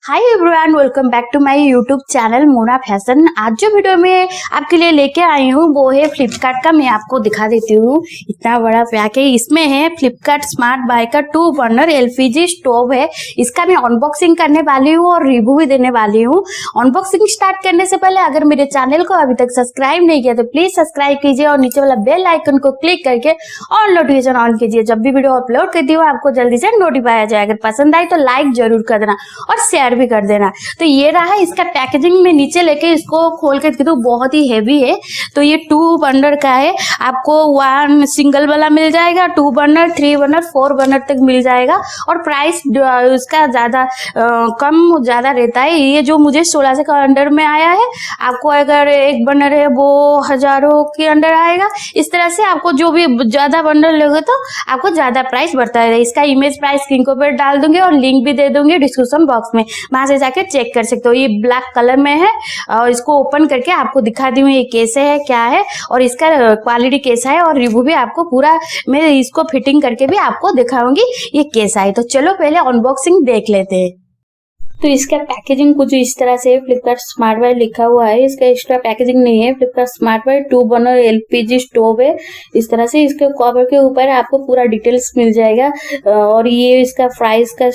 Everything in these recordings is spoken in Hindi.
Hi everyone, welcome back to my YouTube channel Mona fashion. आज जो वीडियो में आपके लिए लेके आई हूँ वो है फ्लिपकार्ट का। मैं आपको दिखा देती हूँ, इतना बड़ा पैक है। इसमें है फ्लिपकार्ट स्मार्ट बाय का 2 बर्नर एलपीजी स्टोव है। इसका मैं अनबॉक्सिंग करने वाली हूँ और रिव्यू भी देने वाली हूँ। अनबॉक्सिंग स्टार्ट करने से पहले अगर मेरे चैनल को अभी तक सब्सक्राइब नहीं किया तो प्लीज सब्सक्राइब कीजिए और नीचे वाला बेल आइकन को क्लिक करके ऑल नोटिफिकेशन ऑन कीजिए। जब भी वीडियो अपलोड करती हूँ आपको जल्दी से नोटिफाई आ जाए। अगर पसंद आए तो लाइक जरूर कर देना और शेयर भी कर देना। तो ये रहा इसका पैकेजिंग। में नीचे लेके इसको खोल के दिखाती हूँ, बहुत ही हेवी है। तो ये 2 बर्नर का है। आपको 1 सिंगल वाला मिल जाएगा, 2 बर्नर, 3 बर्नर, 4 बर्नर तक मिल जाएगा। और प्राइस उसका ज्यादा कम ज्यादा रहता है। ये जो मुझे 1600 के अंडर में आया है, आपको अगर 1 बर्नर है वो हजारों के अंडर आएगा। इस तरह से आपको जो भी ज्यादा बर्नर लोगे तो आपको ज्यादा प्राइस बढ़ता है। इसका इमेज प्राइस स्क्रीन के ऊपर डाल दूंगी और लिंक भी दे दूंगी डिस्क्रिप्शन बॉक्स में, वहां से जाके चेक कर सकते हो। ये ब्लैक कलर में है और इसको ओपन करके आपको दिखा दी हूँ ये कैसे है, क्या है और इसका क्वालिटी कैसा है और रिव्यू भी आपको पूरा मैं इसको फिटिंग करके भी आपको दिखाऊंगी ये कैसा है। तो चलो पहले अनबॉक्सिंग देख लेते हैं। तो इसका पैकेजिंग कुछ इस तरह से फ्लिपकार्ट स्मार्ट बाय लिखा हुआ है। इसका एक्स्ट्रा पैकेजिंग नहीं है। Flipkart smart bye 2 burner LPG stove है। इस तरह से इसके कवर के ऊपर आपको पूरा डिटेल्स मिल जाएगा। और ये इसका प्राइस का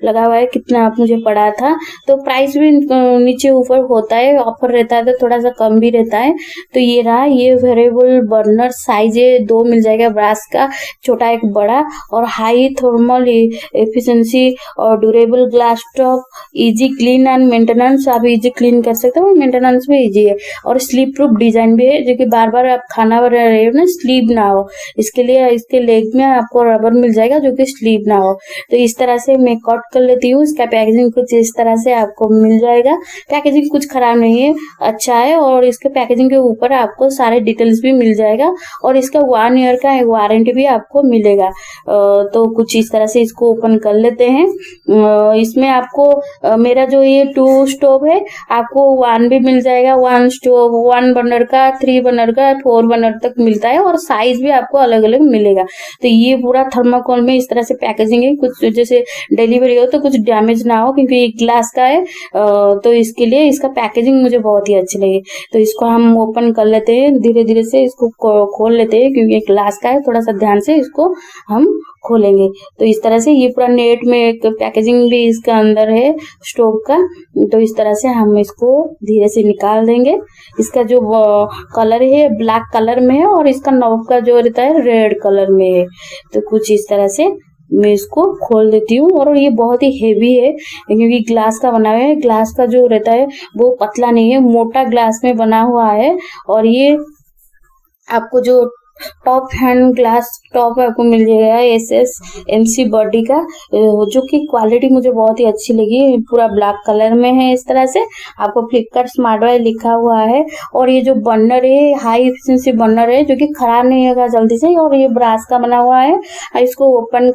लगा हुआ है, कितना आप मुझे पड़ा था। तो प्राइस भी नीचे ऊपर होता है, ऑफर रहता है तो थोड़ा सा कम भी रहता है। तो ये रहा, ये वेरिएबल बर्नर साइज है 2 मिल जाएगा, ब्रास का छोटा एक बड़ा। और हाई थर्मल एफिशिएंसी और durable glass top, easy clean and maintenance. आप इजी क्लीन कर सकते हो, मेंटेनेंस भी इजी है। और स्लीप प्रूफ डिजाइन भी है, जो कि बार बार आप खाना बना रहे हो ना, स्लीप ना हो, इसके लिए इसके लेग में आपको रबर मिल जाएगा जो कि स्लीप ना हो। तो इस तरह से मैं कट कर लेती हूँ। इसका पैकेजिंग कुछ इस तरह से आपको मिल जाएगा। पैकेजिंग कुछ खराब नहीं है, अच्छा है। और इसके पैकेजिंग के ऊपर आपको सारे डिटेल्स भी मिल जाएगा और इसका 1 ईयर का वारंटी भी आपको मिलेगा। तो कुछ इस तरह से इसको ओपन कर लेते हैं। इसमें आपको मेरा जो ये 2 स्टोव है आपको 1 भी मिल जाएगा, 1 स्टोव, 1 बर्नर का, 3 बर्नर का, 4 बर्नर तक मिलता है और साइज भी आपको अलग अलग मिलेगा। तो ये पूरा थर्माकोल में इस तरह से पैकेजिंग है। कुछ जैसे डिलीवरी हो तो कुछ डैमेज ना हो, क्योंकि ये ग्लास का है। तो इसके लिए इसका पैकेजिंग मुझे बहुत ही अच्छी लगी। तो इसको हम ओपन कर लेते हैं, धीरे धीरे से इसको खोल लेते हैं, क्योंकि ग्लास का है। थोड़ा सा ध्यान से इसको हम खोलेंगे। तो इस तरह से ये पूरा नेट में एक पैकेजिंग भी इसका अंदर है स्टोव का। तो इस तरह से हम इसको धीरे से निकाल देंगे। इसका जो कलर है ब्लैक कलर में है और इसका नॉब का जो रहता है रेड कलर में है। तो कुछ इस तरह से मैं इसको खोल देती हूँ। और ये बहुत ही हेवी है, क्योंकि ग्लास का बना हुआ है। ग्लास का जो रहता है वो पतला नहीं है, मोटा ग्लास में बना हुआ है। और ये आपको जो टॉप हैंड ग्लास टॉप आपको मिल जाएगा SSMC बॉडी का, जो कि क्वालिटी मुझे बहुत ही अच्छी लगी। पूरा ब्लैक कलर में है। इस तरह से आपको फ्लिपकार्ट स्मार्ट बाय लिखा हुआ है। और ये जो बर्नर है हाई एफिशिएंसी बर्नर है, जो कि खराब नहीं होगा जल्दी से। और ये ब्रास का बना हुआ है, इसको ओपन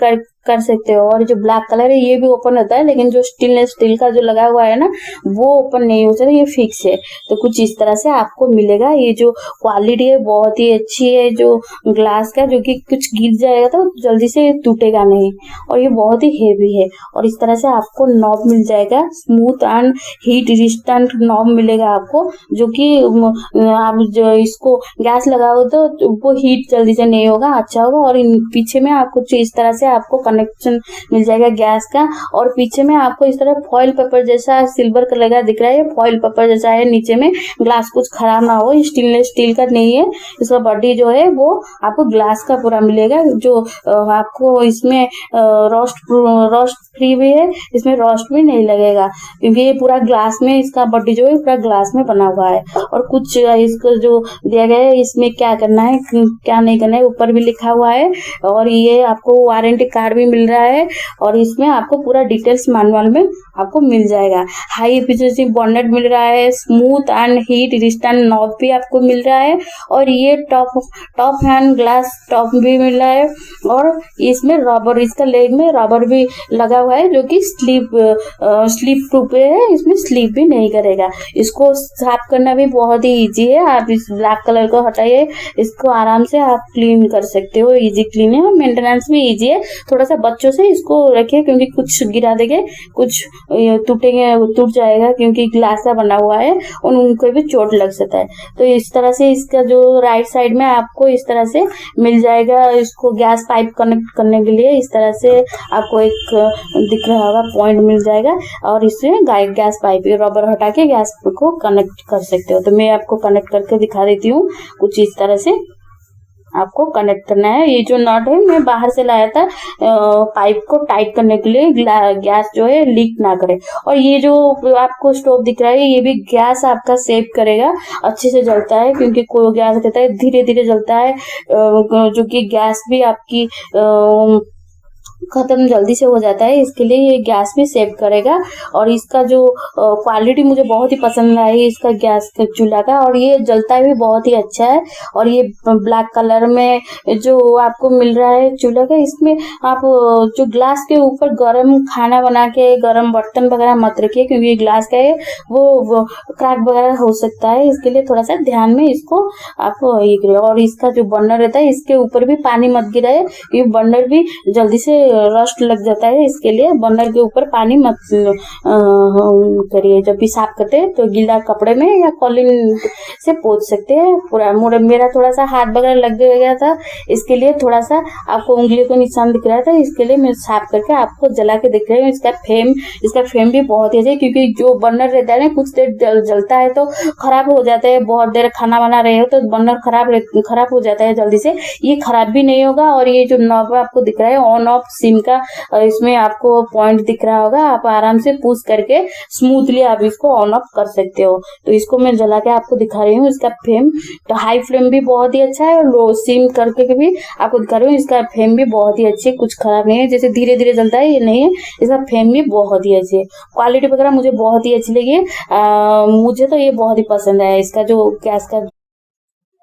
कर सकते हो। और जो ब्लैक कलर है ये भी ओपन होता है, लेकिन जो स्टील का जो लगा हुआ है ना वो ओपन नहीं हो सकता, ये फिक्स है। तो कुछ इस तरह से आपको मिलेगा। ये जो क्वालिटी है बहुत ही अच्छी है जो ग्लास का, जो कि कुछ गिर जाएगा तो जल्दी से टूटेगा नहीं। और ये बहुत ही हेवी है। और इस तरह से आपको नॉब मिल जाएगा, smooth and heat resistant knob मिलेगा आपको, जो कि आप जो इसको गैस लगाओ तो वो हीट जल्दी से नहीं होगा, अच्छा होगा। और पीछे में आपको इस तरह से आपको कनेक्शन मिल जाएगा गैस का। और पीछे में आपको इस तरह फॉइल पेपर जैसा सिल्वर कलर का दिख रहा है, फॉइल पेपर जैसा है नीचे में। ग्लास कुछ खराब ना हो, स्टेनलेस स्टील का नहीं है। इसका बॉडी जो है वो आपको ग्लास का पूरा मिलेगा। जो आपको इसमें रोस्ट फ्री भी है, इसमें रोस्ट भी नहीं लगेगा, क्योंकि ये पूरा ग्लास में इसका बॉडी जो है पूरा ग्लास में बना हुआ है। और कुछ इसको जो दिया गया है इसमें क्या करना है क्या नहीं करना है ऊपर भी लिखा हुआ है। और ये आपको वारंटी कार्ड भी मिल रहा है। और इसमें आपको पूरा डिटेल्स मैनुअल में आपको मिल जाएगा। हाई एफिशिएंसी बॉन्नेट मिल रहा है, smooth and heat resistant knob भी आपको मिल रहा है। और ये टॉप हैंड ग्लास टॉप भी मिल रहा है। और इसमें रबर, इसका लेग में रबर भी लगा हुआ है, जो कि स्लीप प्रूफ है, इसमें स्लीप भी नहीं करेगा। इसको साफ करना भी बहुत ही इजी है। आप इस ब्लैक कलर को हटाइए, इसको आराम से आप क्लीन कर सकते हो, इजी क्लीन है। और मेंटेनेंस भी इजी है, थोड़ा सा सा बच्चों से इसको रखिए, क्योंकि कुछ गिरा देंगे, कुछ टूटेंगे, टूट जाएगा, क्योंकि ग्लास का बना हुआ है, उनको भी चोट लग सकता है। तो इस तरह से इसका जो राइट साइड में आपको इस तरह से मिल जाएगा, इसको गैस पाइप कनेक्ट करने के लिए इस तरह से आपको एक दिख रहा होगा पॉइंट मिल जाएगा, और इसमें गैस पाइप रबर हटा के गैस को कनेक्ट कर सकते हो। तो मैं आपको कनेक्ट करके दिखा देती हूँ। कुछ इस तरह से आपको कनेक्ट करना है। ये जो नट है मैं बाहर से लाया था पाइप को टाइट करने के लिए, गैस जो है लीक ना करे। और ये जो आपको स्टोव दिख रहा है, ये भी गैस आपका सेव करेगा, अच्छे से जलता है, क्योंकि कोई गैस रहता है धीरे धीरे जलता है, जो कि गैस भी आपकी खत्म जल्दी से हो जाता है। इसके लिए ये गैस भी सेव करेगा। और इसका जो क्वालिटी मुझे बहुत ही पसंद आई इसका गैस का चूल्हा का, और ये जलता भी बहुत ही अच्छा है। और ये ब्लैक कलर में जो आपको मिल रहा है चूल्हा का, इसमें आप जो ग्लास के ऊपर गरम खाना बना के गरम बर्तन वगैरह मत रखिए, क्योंकि ये ग्लास का है, वो क्रैक वगैरह हो सकता है। इसके लिए थोड़ा सा ध्यान में इसको आप ये करिए। और इसका जो बर्नर रहता है, इसके ऊपर भी पानी मत गिराए, ये बर्नर भी जल्दी से रस्ट लग जाता है। इसके लिए बर्नर के ऊपर पानी मत करिए। जब भी साफ करते हैं तो गीला कपड़े में या कॉलिन से पोंछ सकते हैं। पूरा मेरा थोड़ा सा हाथ वगैरह लग गया था, इसके लिए थोड़ा सा आपको उंगली को निशान दिख रहा था, इसके लिए मैं साफ करके आपको जला के दिख रही हूँ। इसका फ्लेम भी बहुत ही अच्छा है, क्योंकि जो बर्नर रहता है ना, कुछ देर जलता है तो खराब हो जाता है। बहुत देर खाना बना रहे हो तो बर्नर खराब हो जाता है जल्दी से, ये खराब भी नहीं होगा। और ये जो नॉब आपको दिख रहा है ऑन ऑफ सिम का, इसमें आपको पॉइंट दिख रहा होगा, आप आराम से पुश करके स्मूथली आप इसको ऑन ऑफ कर सकते हो। तो इसको मैं जला के आपको दिखा रही हूँ। इसका फ्लेम तो हाई फ्लेम भी बहुत ही अच्छा है, और लो सिम करके भी आपको दिखा रही हूँ। इसका फ्लेम भी बहुत ही अच्छी है, कुछ खराब नहीं है, जैसे धीरे धीरे जलता है ये नहीं है। इसका फ्लेम भी बहुत ही अच्छी है, क्वालिटी वगैरह मुझे बहुत ही अच्छी लगी। मुझे तो ये बहुत ही पसंद है, इसका जो गैस का।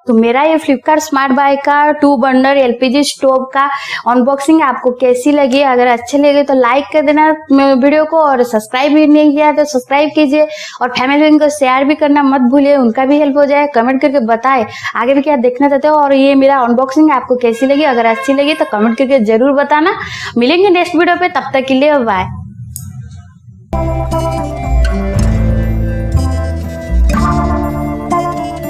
तो मेरा ये फ्लिपकार्ट स्मार्ट बाय का 2 बर्नर एलपीजी स्टोव का अनबॉक्सिंग आपको कैसी लगी? अगर अच्छे लगे तो लाइक कर देना वीडियो को, और सब्सक्राइब भी नहीं किया तो सब्सक्राइब कीजिए, और फैमिली को शेयर भी करना मत भूलिए, उनका भी हेल्प हो जाए। कमेंट करके बताएं आगे भी क्या देखना चाहते हो, और ये मेरा अनबॉक्सिंग आपको कैसी लगी? अगर अच्छी लगी तो कमेंट करके जरूर बताना। मिलेंगे नेक्स्ट वीडियो पे, तब तक के लिए बाय।